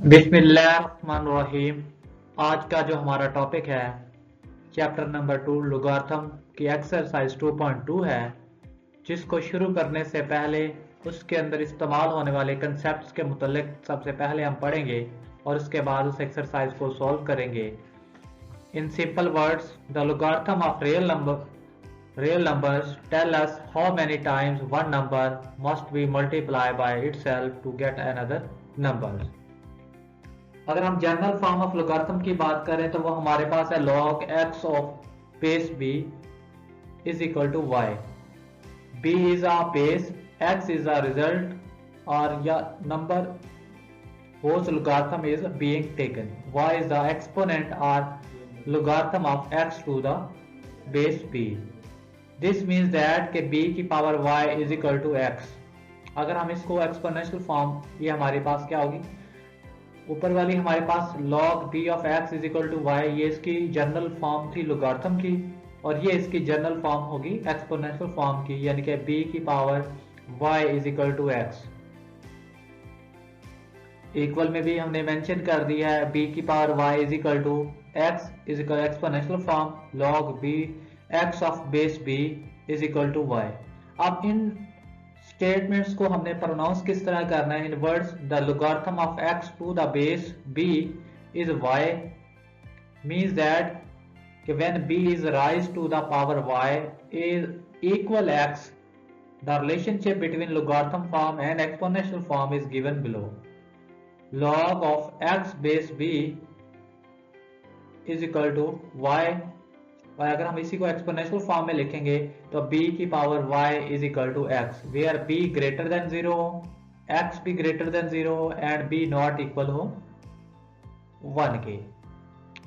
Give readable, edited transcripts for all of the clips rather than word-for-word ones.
बिस्मिल्लाहिर्रहमानिर्रहीम। आज का जो हमारा टॉपिक है चैप्टर नंबर 2 लोगारिथम की एक्सरसाइज 2.2 है, जिसको शुरू करने से पहले उसके अंदर इस्तेमाल होने वाले कंसेप्ट्स के मुतालिक सबसे पहले हम पढ़ेंगे और उसके बाद उस एक्सरसाइज को सॉल्व करेंगे। In simple words, the logarithm of real numbers tell us how many times one number must be multiplied by itself to get another number। अगर हम जनरल फॉर्म ऑफ लोगारिथम की बात करें तो वो हमारे पास है log x of base b is equal to y. b is a base, x is a result और या number whose logarithm is being taken, y is the exponent or logarithm of x to the base b। This means that कि b की power y is equal to x। अगर हम इसको exponential form, ये हमारे पास क्या होगी, ऊपर वाली हमारे पास log b of x is equal to y, ये इसकी जनरल फॉर्म थी लोगारिथम की, और ये इसकी जनरल फॉर्म होगी एक्सपोनेंशियल फॉर्म की, यानी कि b की power y is equal to x। Equal में भी हमने मेंशन कर दिया है b की power y is equal to x is equal exponential form log b x of base b is equal to y। अब इन स्टेटमेंट्स को हमने प्रोनाउंस किस तरह करना है in words, the logarithm of x to the base b is y means that कि when b is raise to the power y is equal x, the relationship between logarithm form and exponential form is given below. log of x base b is equal to y, और अगर हम इसी को exponential form में लिखेंगे तो b की power y is equal to x, where b greater than 0, x भी greater than 0 and b not equal हो 1 के।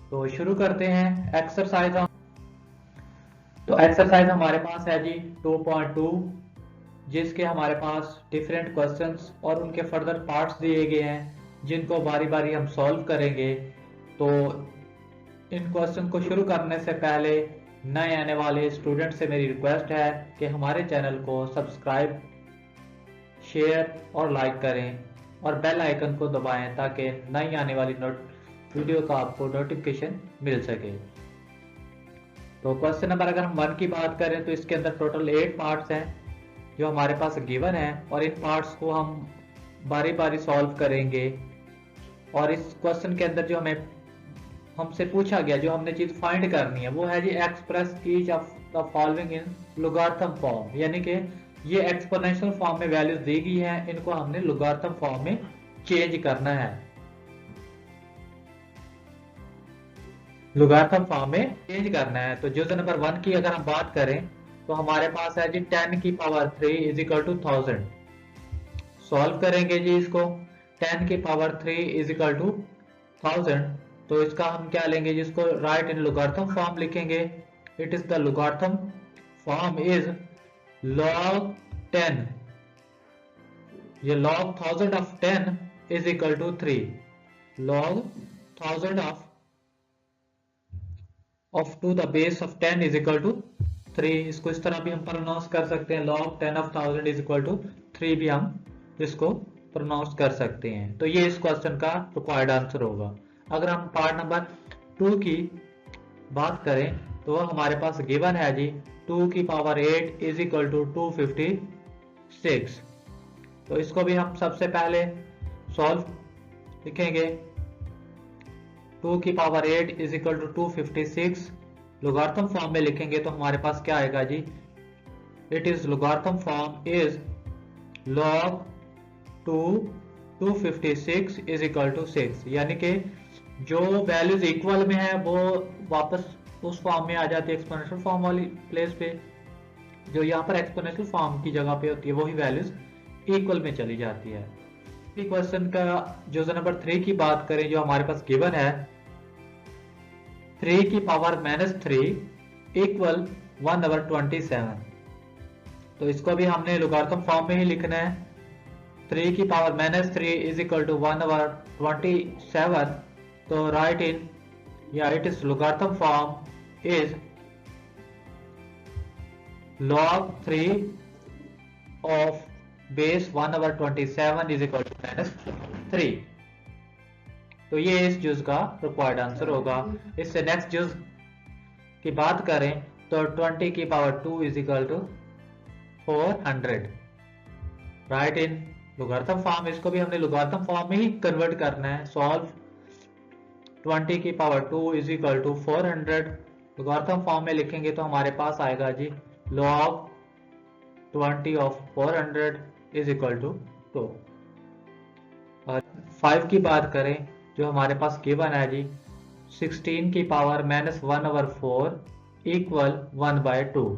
तो शुरू करते हैं एक्सरसाइज। तो एक्सरसाइज हमारे पास है जी 2.2, जिसके हमारे पास डिफरेंट क्वेश्चंस और उनके फर्दर पार्ट्स दिए गए हैं, जिनको बारी बारी हम सॉल्व करेंगे। तो इन क्वेश्चन को शुरू करने से पहले नए आने वाले स्टूडेंट से मेरी रिक्वेस्ट है कि हमारे चैनल को सब्सक्राइब, शेयर और लाइक करें और बेल आइकन को दबाएं ताकि नई आने वाली वीडियो का आपको नोटिफिकेशन मिल सके। तो क्वेश्चन नंबर अगर हम 1 की बात करें तो इसके अंदर टोटल 8 पार्ट्स हैं जो हमारे पास गिवन है, और इन पार्ट्स को हम बारी बारी सॉल्व करेंगे। और इस क्वेश्चन के अंदर जो हमसे पूछा गया, जो हमने चीज फाइंड करनी है, वो है जी express each of the following in logarithm form, यानी कि ये एक्सपोनेंशियल फॉर्म में वैल्यूज दी गई हैं, इनको हमने लोगारिथम फॉर्म में चेंज करना है। लोगारिथम फॉर्म में चेंज करना है। तो यूजर नंबर 1 की अगर हम बात करें तो हमारे पास है जी 10 की power 3 is equal to 1000। Solve करेंगे जी इसको। 10 की पावर 3 इज इक्वल टू 1000, तो इसका हम क्या लेंगे, जिसको राइट इन लोगारिथम फॉर्म लिखेंगे। It is the logarithm form is log 10, ये log 1000 of 10 is equal to 3, log 1000 of to the base of 10 is equal to 3। इसको इस तरह भी हम प्रोनाउंस कर सकते हैं, log 10 of 1000 is equal to 3 भी हम इसको प्रोनाउंस कर सकते हैं। तो ये इस क्वेश्चन का रिक्वायर्ड आंसर होगा। अगर हम पार्ट नंबर 2 की बात करें तो वह हमारे पास गिवन है जी 2 की पावर 8 इज इक्वल टू 256। तो इसको भी हम सबसे पहले सॉल्व लिखेंगे। 2 की power 8 is equal to 256 logarithm form में लिखेंगे तो हमारे पास क्या आएगा जी, it is logarithm form is log 256 is equal to 6, यानी कि जो वैल्यूज इक्वल में है वो वापस उस फॉर्म में आ जाती है एक्सपोनेंशियल फॉर्म वाली प्लेस पे, जो यहाँ पर एक्सपोनेंशियल फॉर्म की जगह पे होती है वही वैल्यूज इक्वल में चली जाती है। क्वेश्चन का यूजर नंबर 3 की बात करें, जो हमारे पास गिवन है 3 की पावर -3 इक्वल 1/27। तो इसको भी हमने लोगारिथम फॉर्म में ही लिखना है। 3 की पावर -3 इज इक्वल टू 1/27, तो राइट इन या it is logarithm form is log 3 of base 1/27 is equal to -3। तो ये इस जुज का रिक्वायर्ड आंसर होगा। इससे नेक्स्ट जुज की बात करें तो 20 की power 2 is equal to 400, write in logarithm form. इसको भी हमने लोगारिथम फॉर्म में ही कन्वर्ट करना है। सॉल्व 20 की power 2 is equal to 400, logarithm form में लिखेंगे तो हमारे पास आएगा जी log 20 of 400 is equal to 2। और 5 की बात करें जो हमारे पास गिवन है जी 16 की पावर -1/4 इक्वल 1/2,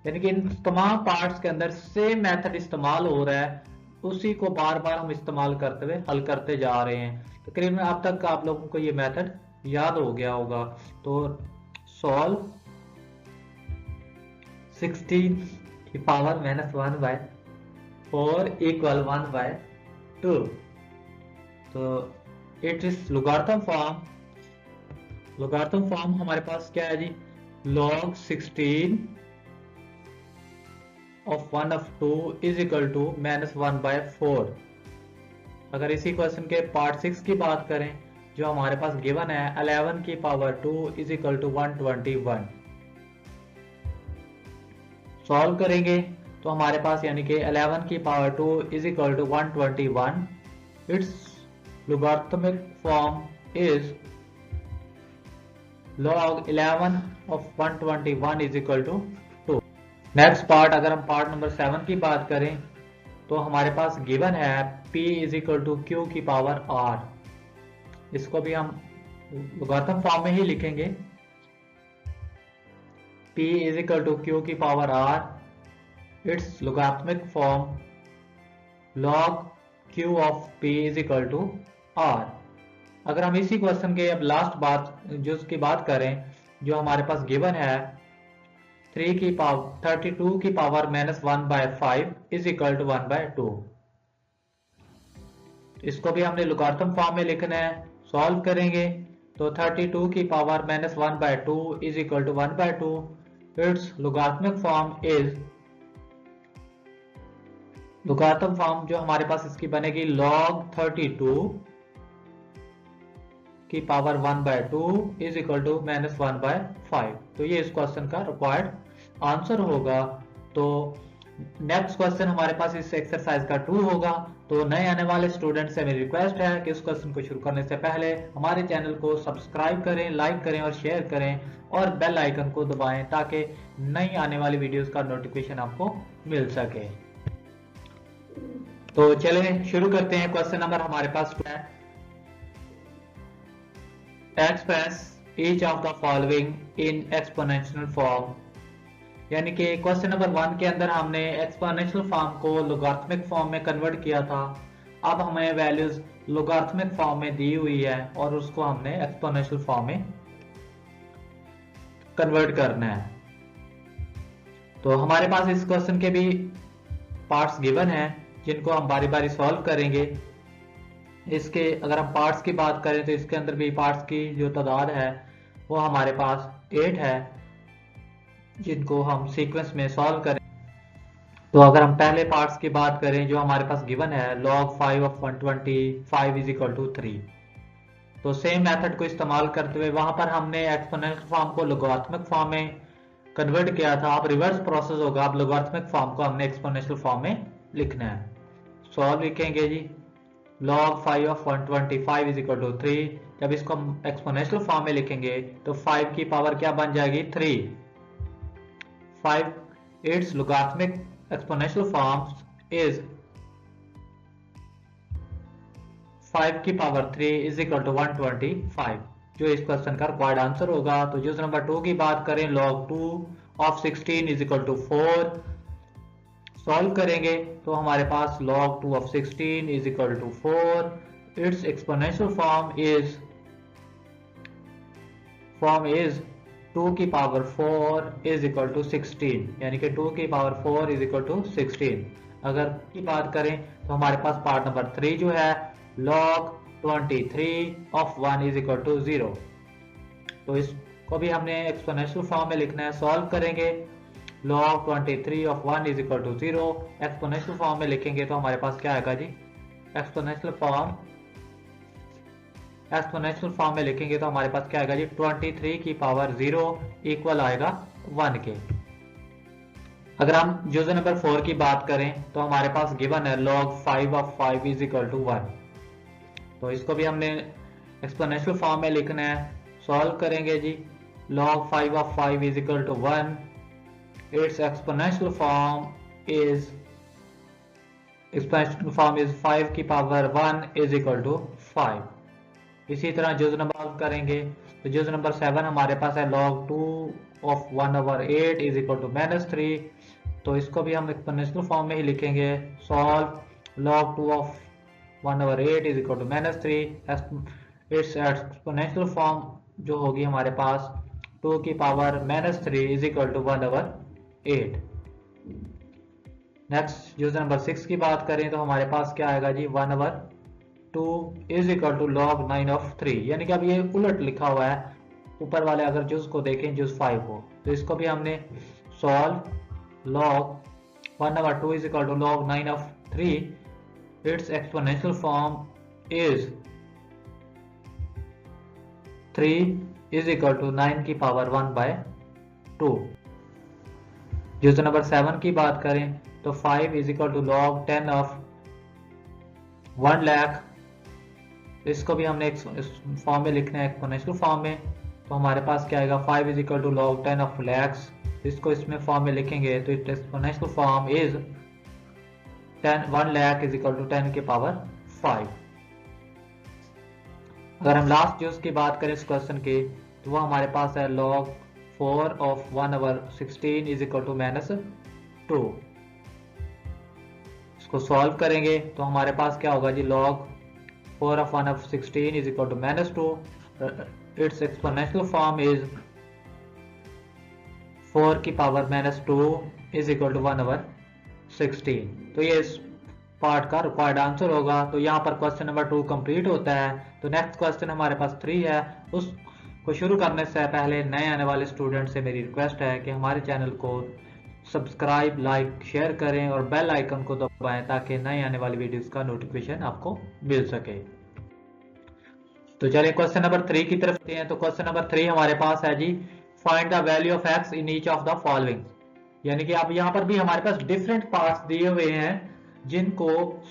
यानी कि इन तमाम पार्ट्स के अंदर सेम मेथड इस्तेमाल हो रहा है, उसी को बार बार हम इस्तेमाल करते हुए हल करते जा रहे हैं। तकरीबन अब तक आप लोगों को ये मेथड याद हो गया होगा। तो सॉल्व 16 की पावर -1/4 इक्वल 1/2। तो it is logarithm form. Logarithm form हमारे पास क्या है जी, log 16 of 1 of 2 is equal to -1/4। अगर इसी क्वेश्चन के पार्ट 6 की बात करें जो हमारे पास गिवन है 11 की power 2 is equal to 121, solve करेंगे तो हमारे पास यानी कि 11 की power 2 is equal to 121, it's logarithmic form is log 11 of 121 is equal to 2। Next part, अगर हम पार्ट नंबर 7 की बात करें तो हमारे पास गिवन है p is equal to q की पावर r। इसको भी हम लोगारिथम फॉर्म में ही लिखेंगे, p is equal to q की power r, it's logarithmic form log q of p is equal to r। अगर हम इसी क्वेश्चन के अब लास्ट बात जो उसकी बात करें जो हमारे पास गिवन है 32 की पावर -1/5 इज इक्वल टू 1/2, इसको भी हमने लोगारिथम फॉर्म में लिखना है। सॉल्व करेंगे तो 32 की power -1/2 is equal to 1/2, its logarithmic form is, logarithm form जो हमारे पास इसकी बनेगी log 32 की पावर 1/2 इज इक्वल टू -1/5। तो ये इस क्वेश्चन का रिक्वायर्ड आंसर होगा। तो नेक्स्ट क्वेश्चन हमारे पास इस एक्सरसाइज का 2 होगा। तो नए आने वाले स्टूडेंट से मेरी रिक्वेस्ट है कि इस क्वेश्चन को शुरू करने से पहले हमारे चैनल को सब्सक्राइब करें, लाइक करें और शेयर करें और बेल आइकन को दबाएं ताकि नई आने वाली वीडियोस का नोटिफिकेशन आपको मिल सके। तो चलें शुरू करते हैं। क्वेश्चन नंबर हमारे पास है, express each of the following in exponential form. यानी कि क्वेश्चन नंबर 1 के अंदर हमने एक्सपोनेंशियल फॉर्म को लोगारिथमिक फॉर्म में कन्वर्ट किया था। अब हमें वैल्यूज लोगारिथमिक फॉर्म में दी हुई है और उसको हमने एक्सपोनेंशियल फॉर्म में कन्वर्ट करना है। तो हमारे पास इस क्वेश्चन के भी पार्ट्स गिवन हैं जिनको हम बारी बारी सॉल्व करेंगे। इसके अगर हम पार्ट्स की बात करें तो इसके अंदर भी पार्ट्स की जो तादाद है वो हमारे पास 8 है जिनको हम सीक्वेंस में सॉल्व करें। तो अगर हम पहले पार्ट्स की बात करें जो हमारे पास गिवन है log 5 of 125 is equal to 3, तो सेम मेथड को इस्तेमाल करते हुए वहां पर हमने एक्सपोनेंशियल फॉर्म को लोगारिथमिक फॉर्म में कन्वर्ट किया था। अब रिवर्स प्रोसेस होगा, अब लोगारिथमिक फॉर्म को हमने एक्सपोनेंशियल फॉर्म में लिखना है। सॉल्व लिखेंगे जी log 5 of 125 is equal to 3। जब इसको हम एक्सपोनेंशियल फॉर्म में लिखेंगे तो 5 की पावर क्या बन जाएगी 3। 5 its logarithmic exponential form is 5 की पावर 3 इज इक्वल टू 125, जो इस क्वेश्चन का रिक्वायर्ड आंसर होगा। तो यूज नंबर 2 की बात करें log 2 of 16 is equal to 4, solve करेंगे तो हमारे पास log 2 of 16 is equal to 4, its exponential form is 2 की पावर 4 इज इक्वल टू 16, यानी कि 2 की पावर 4 इज इक्वल टू 16। अगर की बात करें तो हमारे पास पार्ट नंबर 3 जो है log 23 of 1 is equal to 0, तो इसको भी हमने एक्सपोनेंशियल फॉर्म में लिखना है। सॉल्व करेंगे log 23 of 1 is equal to 0, exponential form में लिखेंगे तो हमारे पास क्या आएगा जी, एक्सपोनेंशियल फॉर्म एक्सपोनेंशियल फॉर्म में लिखेंगे तो हमारे पास क्या आएगा जी 23 की पावर 0 इक्वल आएगा 1 के। अगर हम यूजर नंबर 4 की बात करें तो हमारे पास गिवन है log 5 of 5 is equal to 1। तो इसको भी हमने एक्सपोनेंशियल फॉर्म में लिखना है। सॉल्व करेंगे जी log 5 of 5 is equal to 1। Its exponential form is 5 की पावर 1 इज इक्वल टू 5। इसी तरह यूजर नंबर करेंगे तो यूजर नंबर 7 हमारे पास है log 2 of 1/8 is equal to -3। तो इसको भी हम एक्सपोनेंशियल फॉर्म में ही लिखेंगे। Solve log 2 of 1/8 is equal to -3। Its exponential form जो होगी हमारे पास 2 की power -3 is equal to 1/8। Next user number 6 की बात करें तो हमारे पास क्या आएगा जी 1/2 is equal to log 9 of 3। यानी कि अब ये उलट लिखा हुआ है, ऊपर वाले अगर जुज को देखें जुज 5 हो तो इसको भी हमने solve log 1/2 is equal to log 9 of 3। Its exponential form is 3 is equal to 9 की पावर 1/2। यूजर नंबर 7 की बात करें तो 5 is equal to log 10 of 1 lakh. इसको भी हमने फॉर्म में लिखना है एक्सपोनेंशियल फॉर्म में। तो हमारे पास क्या आएगा 5 is equal to log 10 of lakhs. इसको इसमें फॉर्म में लिखेंगे तो it exponential form is 1 lakh is equal to 10 की पावर 5। अगर हम लास्ट यूज की बात करें इस क्वेश्चन की तो वो हमारे पास है log 4 of 1/16 is equal to -2। इसको सॉल्व करेंगे तो हमारे पास क्या होगा जी log 4 of 1/16 is equal to -2। Its exponential form is 4 की पावर -2 इज इक्वल टू 1/16। तो ये इस पार्ट का रिक्वायर्ड आंसर होगा। तो यहाँ पर क्वेश्चन नंबर 2 कंप्लीट होता है। तो नेक्स्ट क्वेश्चन हमारे पास 3 है। उसको शुरू करने से पहले नए आने वाले स्टूडेंट से मेरी रिक्वेस्ट है कि हमारे चैनल को सब्सक्राइब, लाइक, शेयर करें और बेल आइकन को दबाएं ताकि नए आने वाली वीडियोस का नोटिफिकेशन आपको मिल सके। तो चलिए क्वेश्चन नंबर 3 की तरफ आते हैं। तो क्वेश्चन नंबर 3 हमारे पास है जी find the value of x in each of the following. यानी कि अब यहाँ पर भी हमारे पास डिफरेंट पार्ट्स दिए हुए हैं जिनको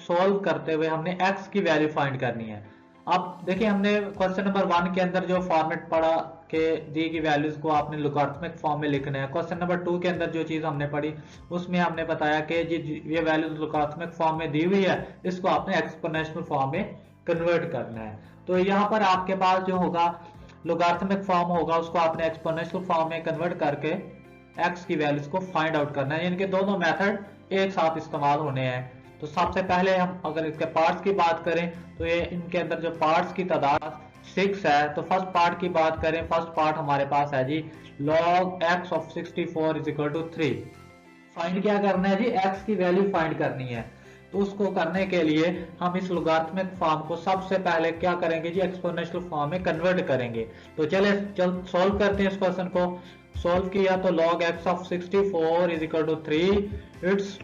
सॉल्व करते हुए हमने x की वैल्यू फाइंड करनी है। अब देखिए हमने क्वेश्चन नंबर 1 के अंदर जो फॉर्मेट पढ़ा के दी गई वैल्यूज को आपने लोगारिथमिक फॉर्म में लिखना है। क्वेश्चन नंबर 2 के अंदर जो चीज हमने पढ़ी उसमें हमने बताया कि ये वैल्यूज लोगारिथमिक फॉर्म में दी हुई है, इसको आपने एक्सपोनेंशियल फॉर्म में कन्वर्ट करना है। तो यहाँ पर आपके पास जो होगा लोगारिथमिक फॉर्म होगा उसको आपने एक्सपोनेंशियल फॉर्म में कन्वर्ट करके x की वैल्यूज को फाइंड आउट करना है। यानी कि दोनों मेथड एक साथ इस्तेमाल होने हैं। तो सबसे पहले हम अगर इसके पार्ट्स की बात करें तो ये इनके अंदर जो पार्ट्स की तादाद 6 है। तो फर्स्ट पार्ट की बात करें, फर्स्ट पार्ट हमारे पास है जी log x of 64 is equal to 3। Find क्या करना है जी, x की वैल्यू फाइंड करनी है। तो उसको करने के लिए हम इस लोगारिथमिक फॉर्म को सबसे पहले क्या करेंगे जी एक्सपोनेंशियल फॉर्म में कन्वर्ट करेंगे। तो चले सॉल्व करते हैं इस क्वेश्चन को। सॉल्व किया तो log x of 64 is equal to 3। Its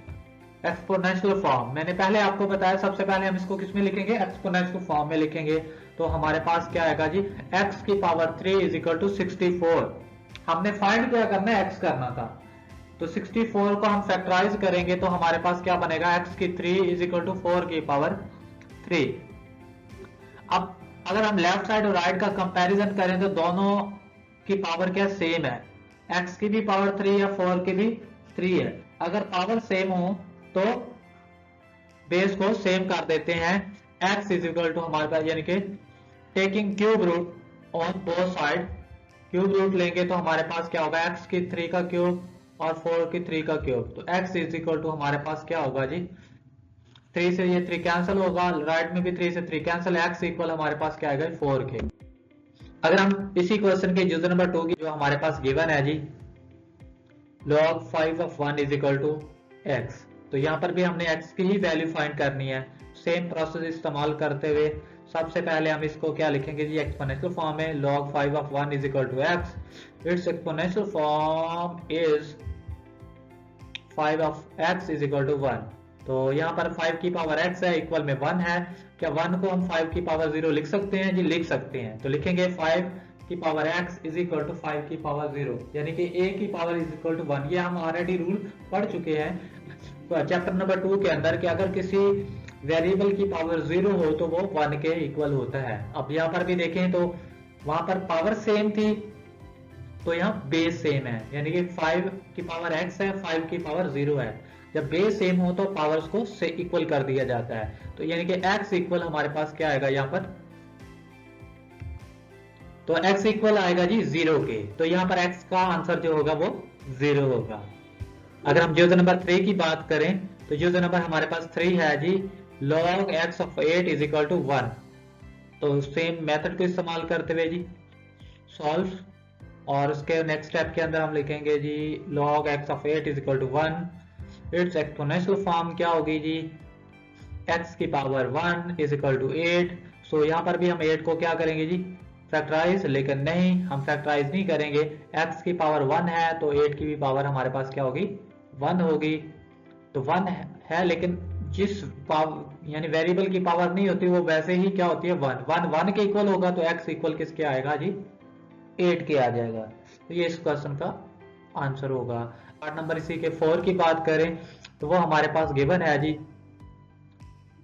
exponential form मैंने पहले आपको बताया, सबसे पहले हम इसको किसमें लिखेंगे, एक्सपोनेंशियल फॉर्म में लिखेंगे। तो हमारे पास क्या आएगा जी x की पावर 3 इज इक्वल टू 64। हमने फाइंड क्या करना है, x करना था। तो 64 को हम फैक्टराइज करेंगे तो हमारे पास क्या बनेगा x की 3 इज इक्वल टू 4 की पावर 3। अब अगर हम लेफ्ट साइड और राइट का कंपैरिजन करें तो दोनों की पावर क्या सेम है, x की भी पावर 3 है, 4 की भी 3 है। अगर पावर सेम हो तो बेस को सेम कर देते हैं। x इज इक्वल टू हमारे पास यानी कि taking cube root on both side, cube root लेंगे तो हमारे पास क्या होगा x की 3 का क्यूब और 4 की 3 का क्यूब। तो x इज इक्वल टू हमारे पास क्या होगा जी 3 से ये 3 कैंसिल होगा, राइट में भी 3 से 3 कैंसिल, x इक्वल हमारे पास क्या आएगा 4 के। अगर हम इसी क्वेश्चन के यूजर नंबर 2 की जो हमारे पास गिवन है जी log 5 of 1 is equal to x। तो यहाँ पर भी हमने x की ही वैल्यू फाइंड करनी है। सेम प्रोसेस इस्तेमाल करते हुए सबसे पहले हम इसको क्या लिखेंगे जी एक्सपोनेंशियल फॉर्म में log 5 of 1 is equal to x। Its exponential form is 5 of x is equal to 1। तो यहाँ पर 5 की पावर x है इक्वल में 1 है। क्या 1 को हम 5 की पावर 0 लिख सकते हैं जी? लिख सकते हैं। तो लिखेंगे 5 की power x is equal to 5 की पावर 0, यानी कि a की पावर इज इक्वल टू 1। ये हम ऑलरेडी रूल पढ़ चुके हैं चैप्टर नंबर 2 के अंदर कि अगर किसी वेरिएबल की पावर 0 हो तो वो 1 के इक्वल होता है। अब यहाँ पर भी देखें तो वहां पर पावर सेम थी, तो यहाँ बेस सेम है, यानी कि 5 की पावर x है, 5 की पावर 0 है। जब बेस सेम हो तो पावर्स को से इक्वल कर दिया जाता है। तो यानी कि x इक्वल हमारे पास क्या आएगा यहाँ पर? तो x इक्वल आएगा जी 0 के। तो यहाँ पर x का आंसर जो होगा वो 0 होगा। अगर हम ज्योति नंबर 3 की बात करें तो ज्योति नंबर हमारे पास 3 है जी, log x of 8 is equal to 1। तो सेम मेथड को इस्तेमाल करते हुए जी सॉल्व, और उसके नेक्स्ट स्टेप के अंदर हम लिखेंगे जी log x of 8 is equal to 1। Its exponential form क्या होगी जी? x की power 1 is equal to 8। So यहाँ पर भी हम 8 को क्या करेंगे जी? फैक्टराइज, लेकिन नहीं, हम फैक्टराइज नहीं करेंगे। x की पावर 1 है तो 8 की भी पावर हमारे पास क्या होगी? 1 होगी। तो 1 है लेकिन जिस यानी वेरिएबल की पावर नहीं होती वो वैसे ही क्या होती है? 1 के इक्वल होगा, तो x इक्वल किसके आएगा जी? 8 के आ जाएगा। तो ये इस क्वेश्चन का आंसर होगा। पार्ट नंबर इसी के 4 की बात करें तो वो हमारे पास गिवन है जी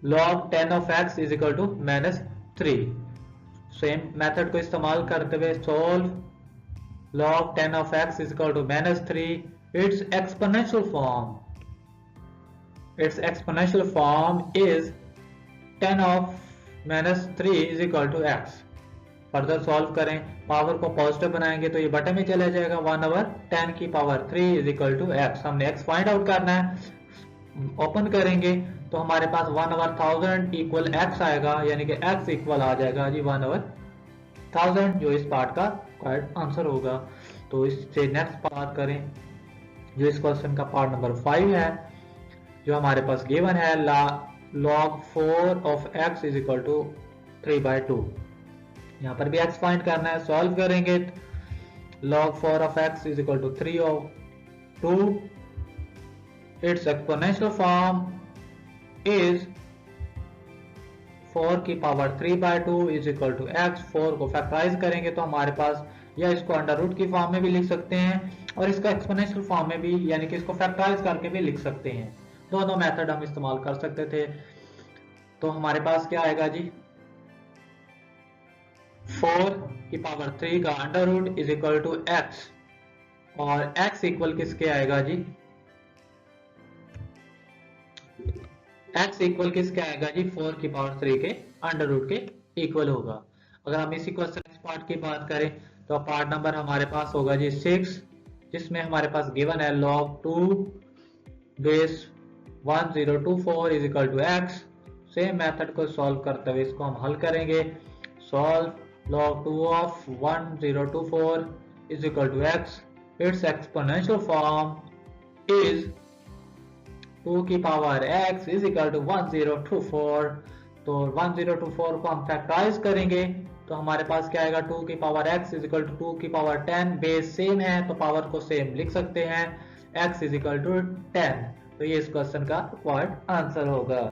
log 10 of x is equal to -3। Same method को इस्तेमाल करते हुए solve log 10 of x is equal to -3। Its exponential form is 10 of -3 is equal to x। Further solve करें, पावर को पॉजिटिव बनाएंगे तो ये बटे में चला जाएगा। 1/10 की power 3 is equal to x। हमने x फाइंड आउट करना है। ओपन करेंगे तो हमारे पास 1/1000 इक्वल x आएगा, यानी कि x इक्वल आ जाएगा जी 1/1000, जो इस पार्ट का करेक्ट आंसर होगा। तो इससे नेक्स्ट बात करें जो इस क्वेश्चन का पार्ट नंबर 5 है, जो हमारे पास गिवन है log 4 of x is equal to 3/2। यहाँ पर भी x फाइंड करना है। सॉल्व करेंगे log 4 of x is equal to 3/2। Its exponential form is 4 की power 3/2 is equal to x। 4 को फैक्टराइज करेंगे तो हमारे पास, या इसको अंडर रूट की फॉर्म में भी लिख सकते हैं और इसका एक्सपोनेंशियल फॉर्म में भी, यानी कि इसको फैक्टराइज करके भी लिख सकते हैं। दोनों मेथड हम इस्तेमाल कर सकते थे। तो हमारे पास क्या आएगा जी? 4 की पावर 3 का under root is equal to x, और x इक्वल किसके आएगा जी? x इक्वल किसके आएगा जी? 4 की पावर 3 के अंडर रूट के इक्वल होगा। अगर हम इसी क्वेश्चन पार्ट की बात करें तो पार्ट नंबर हमारे पास होगा जी 6, जिसमें हमारे पास गिवन है log 2 base 1024 is equal to x। Same method को सॉल्व करते हुए इसको हम हल करेंगे। Solve log 2 of 1024 is equal to x. Its exponential form is 2 की power x is equal to 1024। तो 1024 को हम फैक्टराइज करेंगे तो हमारे पास क्या आएगा? 2 की power x is equal to 2 की पावर 10। बेस सेम है तो पावर को सेम लिख सकते हैं। x is equal to 10। तो ये इस क्वेश्चन का रिक्वायर्ड आंसर होगा।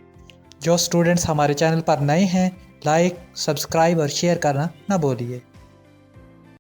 जो स्टूडेंट्स हमारे चैनल पर नए हैं, लाइक, सब्सक्राइब और शेयर करना ना भूलिए।